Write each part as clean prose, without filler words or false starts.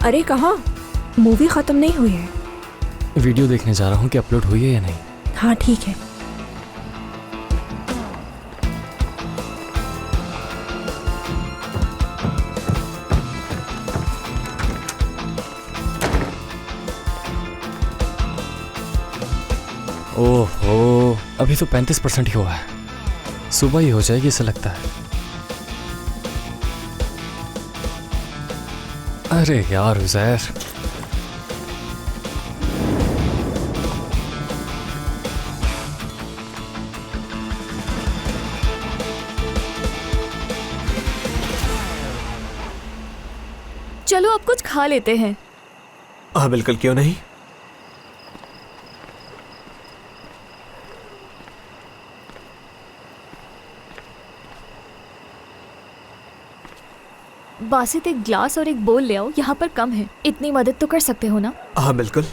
अरे कहाँ? मूवी खत्म नहीं हुई है। वीडियो देखने जा रहा हूँ कि अपलोड हुई है या नहीं। हाँ ठीक है। ओहो, अभी तो 35% ही हुआ है। सुबह ही हो जाएगी ऐसा लगता है। अरे यार उज़ैर, चलो अब कुछ खा लेते हैं। हाँ बिल्कुल, क्यों नहीं। बासित, एक ग्लास और एक बोल ले आओ, यहाँ पर कम है। इतनी मदद तो कर सकते हो ना? हाँ बिल्कुल।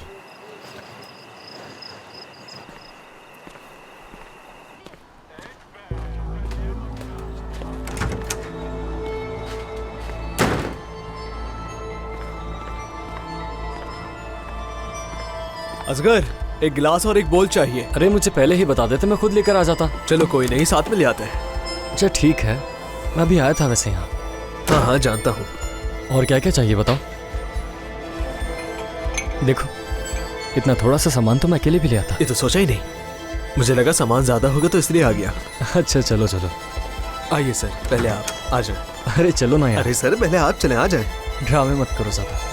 असगर, एक गिलास और एक बोल चाहिए। अरे मुझे पहले ही बता देते, मैं खुद लेकर आ जाता। चलो कोई नहीं, साथ में ले आते हैं। अच्छा ठीक है, मैं अभी आया था वैसे यहाँ। हाँ हाँ जानता हूँ। और क्या क्या चाहिए बताओ। देखो, इतना थोड़ा सा सामान तो मैं अकेले भी ले आता। ये तो सोचा ही नहीं, मुझे लगा सामान ज्यादा होगा तो इसलिए आ गया। अच्छा चलो चलो। आइए सर, पहले आप आ जाए। अरे चलो ना यार। अरे सर पहले आप चले, आ जाए। ड्रामे मत करो ज़्यादा।